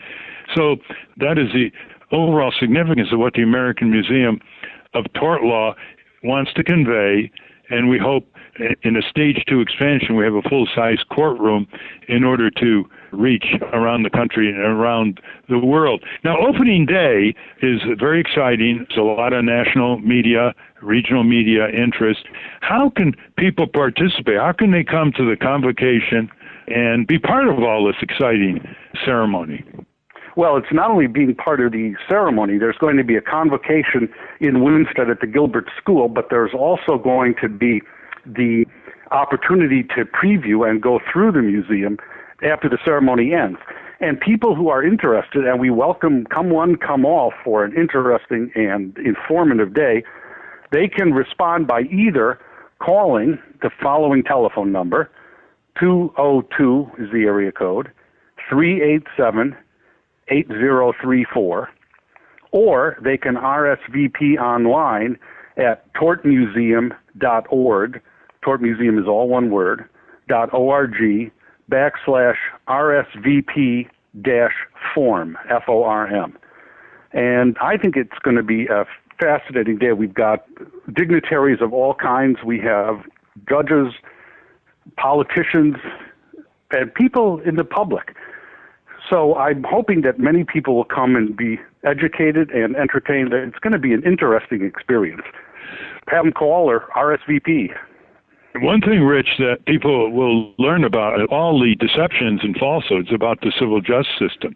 So that is the overall significance of what the American Museum of Tort Law wants to convey, and we hope in a stage 2 expansion we have a full-size courtroom in order to reach around the country and around the world. Now, opening day is very exciting. There's a lot of national media, regional media interest. How can people participate? How can they come to the convocation and be part of all this exciting ceremony? Well, it's not only being part of the ceremony. There's going to be a convocation in Winstead at the Gilbert School, but there's also going to be the opportunity to preview and go through the museum after the ceremony ends. And people who are interested, and we welcome come one, come all for an interesting and informative day, they can respond by either calling the following telephone number, 202 is the area code, 387-8034, or they can RSVP online at tortmuseum.org. Tort Museum is all one word, .org/RSVP-form, F-O-R-M. And I think it's going to be a fascinating day. We've got dignitaries of all kinds. We have judges, politicians, and people in the public. So I'm hoping that many people will come and be educated and entertained. It's going to be an interesting experience. Have them call or RSVP. One thing, Rich, that people will learn about all the deceptions and falsehoods about the civil justice system.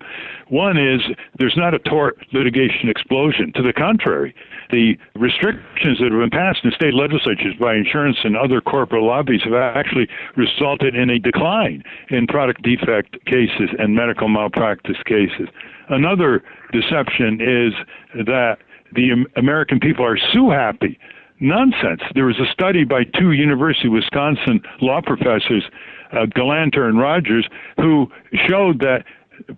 One is there's not a tort litigation explosion. To the contrary, the restrictions that have been passed in state legislatures by insurance and other corporate lobbies have actually resulted in a decline in product defect cases and medical malpractice cases. Another deception is that the American people are sue happy. Nonsense. There was a study by 2 University of Wisconsin law professors, Galanter and Rogers, who showed that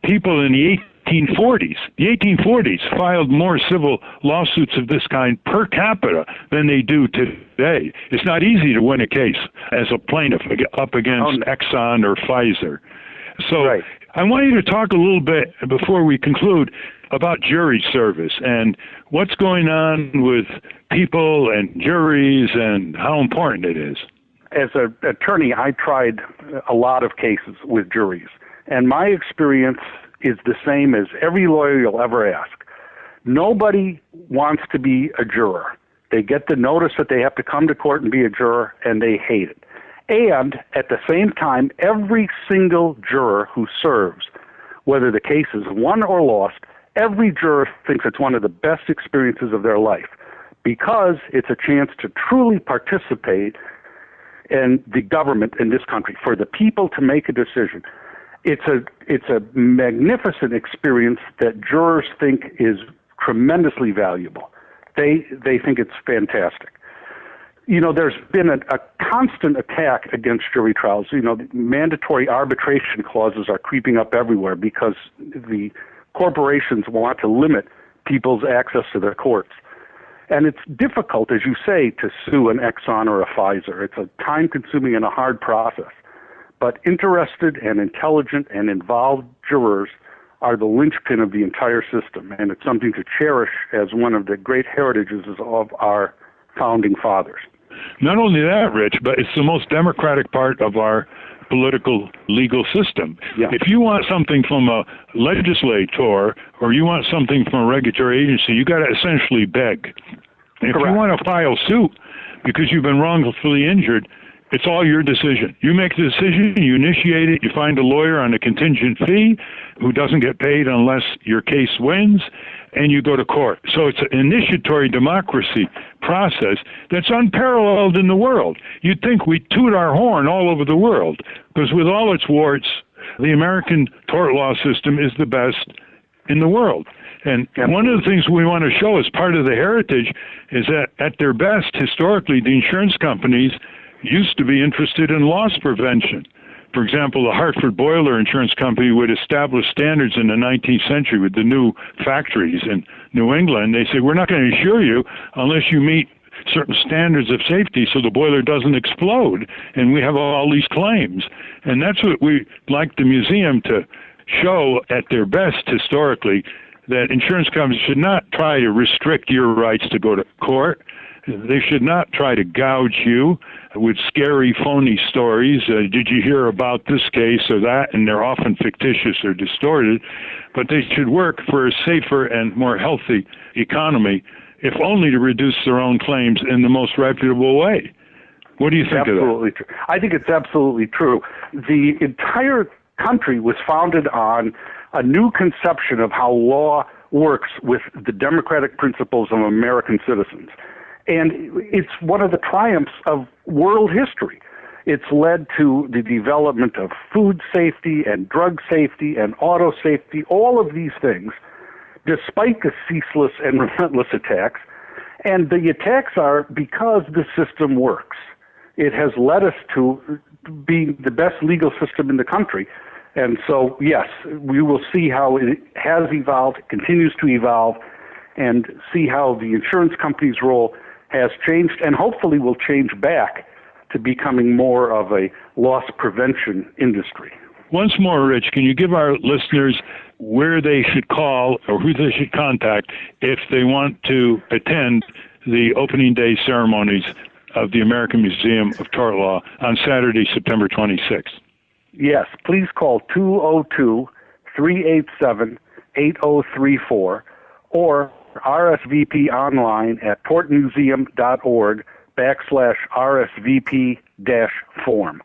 people in the 1840s filed more civil lawsuits of this kind per capita than they do today. It's not easy to win a case as a plaintiff up against Exxon or Pfizer. So I want you to talk a little bit before we conclude about jury service and what's going on with people and juries and how important it is. As an attorney, I tried a lot of cases with juries, and my experience is the same as every lawyer you'll ever ask. Nobody wants to be a juror. They get the notice that they have to come to court and be a juror, and they hate it. And at the same time, every single juror who serves, whether the case is won or lost, every juror thinks it's one of the best experiences of their life because it's a chance to truly participate in the government in this country, for the people to make a decision. It's a magnificent experience that jurors think is tremendously valuable. They think it's fantastic. You know, there's been a constant attack against jury trials. You know, mandatory arbitration clauses are creeping up everywhere because the corporations want to limit people's access to their courts. And it's difficult, as you say, to sue an Exxon or a Pfizer. It's a time-consuming and a hard process. But interested and intelligent and involved jurors are the linchpin of the entire system, and it's something to cherish as one of the great heritages of our founding fathers. Not only that, Rich, but it's the most democratic part of our political legal system. Yeah. If you want something from a legislator or you want something from a regulatory agency, you got to essentially beg. If you want to file suit because you've been wrongfully injured, it's all your decision. You make the decision, you initiate it, you find a lawyer on a contingent fee who doesn't get paid unless your case wins, and you go to court. So it's an initiatory democracy, process that's unparalleled in the world. You'd think we toot our horn all over the world, because with all its warts, the American tort law system is the best in the world. And one of the things we want to show as part of the heritage is that at their best, historically, the insurance companies used to be interested in loss prevention. For example, the Hartford Boiler Insurance Company would establish standards in the 19th century with the new factories in New England. They said, we're not going to insure you unless you meet certain standards of safety so the boiler doesn't explode. And we have all these claims. And that's what we like the museum to show at their best historically, that insurance companies should not try to restrict your rights to go to court. They should not try to gouge you with scary, phony stories. Did you hear about this case or that? And they're often fictitious or distorted. But they should work for a safer and more healthy economy, if only to reduce their own claims in the most reputable way. What do you think of that? Absolutely true. I think it's absolutely true. The entire country was founded on a new conception of how law works with the democratic principles of American citizens. And it's one of the triumphs of world history. It's led to the development of food safety and drug safety and auto safety, all of these things, despite the ceaseless and relentless attacks. And the attacks are because the system works. It has led us to being the best legal system in the country. And so, yes, we will see how it has evolved, continues to evolve, and see how the insurance company's role has changed and hopefully will change back to becoming more of a loss prevention industry. Once more, Rich, can you give our listeners where they should call or who they should contact if they want to attend the opening day ceremonies of the American Museum of Tort Law on Saturday, September 26th? Yes, please call 202-387-8034 or RSVP online at portmuseum.org/RSVP-form.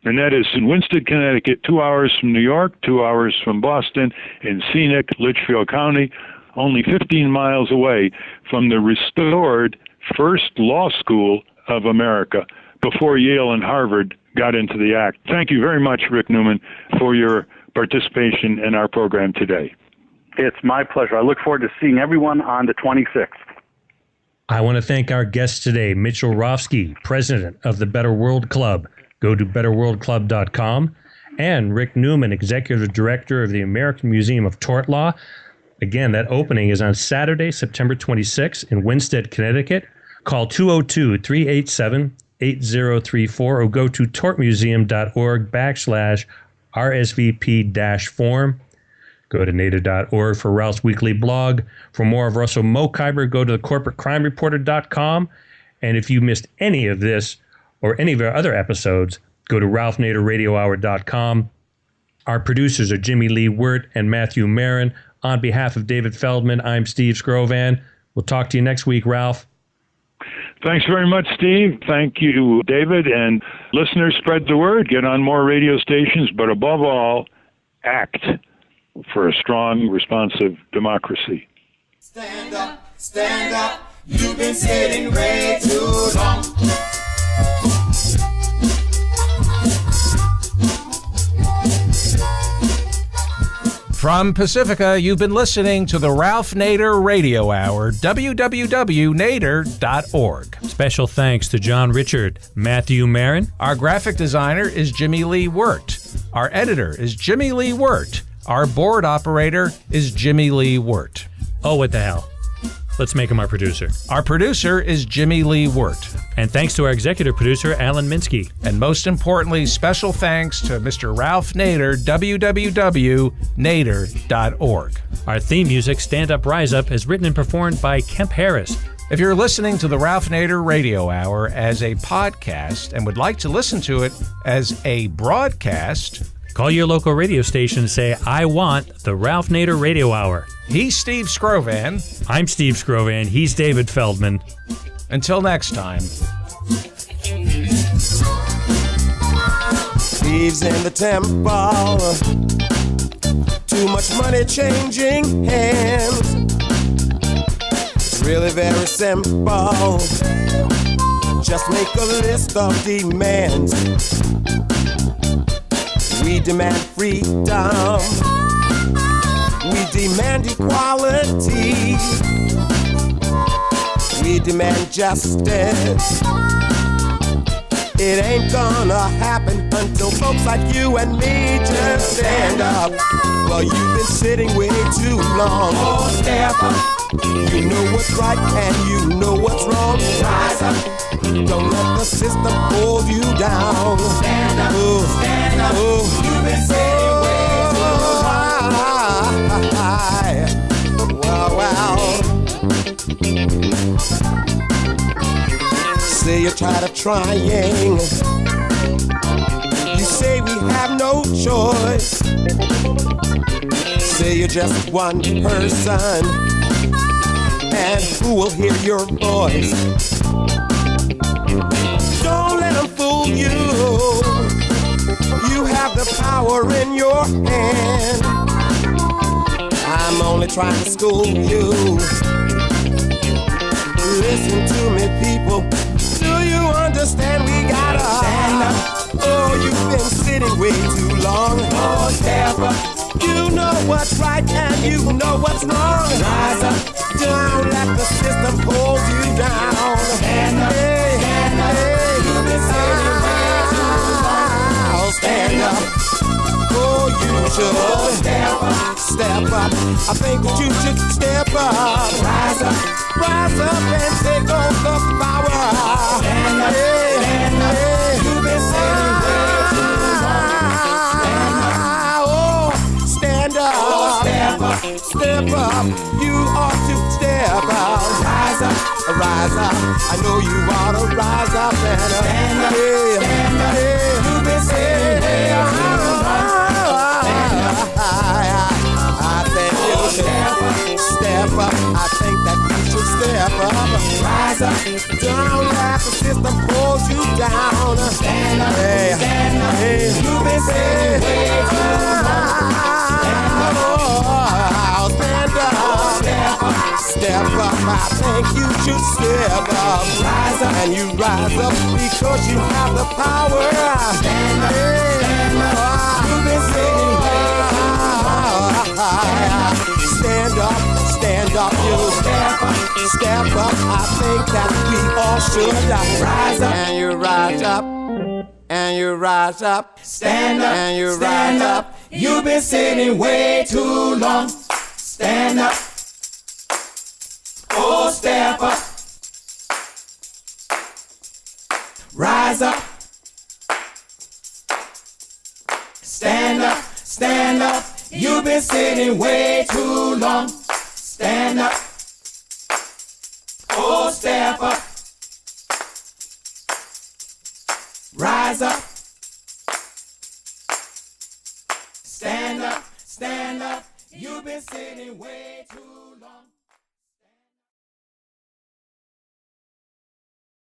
And that is in Winsted, Connecticut, 2 hours from New York, 2 hours from Boston, in scenic Litchfield County, only 15 miles away from the restored first law school of America before Yale and Harvard got into the act. Thank you very much, Rick Newman, for your participation in our program today. It's my pleasure. I look forward to seeing everyone on the 26th. I want to thank our guest today, Mitchell Rofsky, president of the Better World Club. Go to betterworldclub.com. And Rick Newman, executive director of the American Museum of Tort Law. Again, that opening is on Saturday, September 26th in Winsted, Connecticut. Call 202-387-8034 or go to tortmuseum.org/RSVP-form. Go to native.org for Ralph's weekly blog. For more of Russell Mokhiber, go to thecorporatecrimereporter.com. And if you missed any of this or any of our other episodes, go to ralphnaderradiohour.com. Our producers are Jimmy Lee Wirt and Matthew Marin. On behalf of David Feldman, I'm Steve Scrovan. We'll talk to you next week, Ralph. Thanks very much, Steve. Thank you, David. And listeners, spread the word. Get on more radio stations, but above all, act for a strong, responsive democracy. Stand up, you've been sitting way too long. From Pacifica, you've been listening to the Ralph Nader Radio Hour, www.nader.org. Special thanks to John Richard, Matthew Marin. Our graphic designer is Jimmy Lee Wirt. Our editor is Jimmy Lee Wirt. Our board operator is Jimmy Lee Wirt. Oh, what the hell. Let's make him our producer. Our producer is Jimmy Lee Wirt. And thanks to our executive producer, Alan Minsky. And most importantly, special thanks to Mr. Ralph Nader, www.nader.org. Our theme music, Stand Up, Rise Up, is written and performed by Kemp Harris. If you're listening to the Ralph Nader Radio Hour as a podcast and would like to listen to it as a broadcast, call your local radio station and say, I want the Ralph Nader Radio Hour. He's Steve Scrovan. I'm Steve Scrovan. He's David Feldman. Until next time. Thieves in the temple, too much money changing hands. really very simple. Just make a list of demands. We demand freedom. We demand equality. We demand justice. It ain't gonna happen until folks like you and me just stand up. Well, you've been sitting way too long. Oh, step up. You know what's right and you know what's wrong. Rise up. Don't let the system hold you down. Stand up, stand up. You've been sitting way too long. Well. Say you're tired of trying. You say we have no choice. Say you're just one person, and who will hear your voice? Don't let them fool you. You have the power in your hand. I'm only trying to school you. Listen to me, people. Do you understand? We gotta stand up. Oh, you've been sitting way too long. Oh, step up. You know what's right and you know what's wrong. Rise up. Don't let the system hold you down. Stand up. Hey, stand up. Hey, you've been sitting way too long. Stand up. Oh, you should step up. Step up. I think that you should step up. Rise up. Rise up and take on the power. Stand up, stand up. You've been sitting way too long. Stand up. Oh, stand up. Oh, step up. Step up. You ought to step up. Rise up. Rise up. I know you ought to rise up and stand up. Stand up. You've been sitting way too long. Stand up. I think you should step up. I think that you should step up. Rise up. Don't let the system hold you down. Stand up. Hey, stand up. Hey, you've been sitting way too long. Stand up. Oh, stand up. Step up. Step up. I think you should step up. Rise up. And you rise up because you have the power. Stand up. Hey, stand up. You've been sitting way too long. Stand up. Stand up, you step up. I think that we all should rise up. And you rise up. And you rise up. Stand up. And you rise up. You've been sitting way too long. Stand up. Oh, step up. Rise up. Stand up. Stand up. You've been sitting way too long. Stand up. Oh, step up. Rise up. Stand up. Stand up. You've been sitting way too long.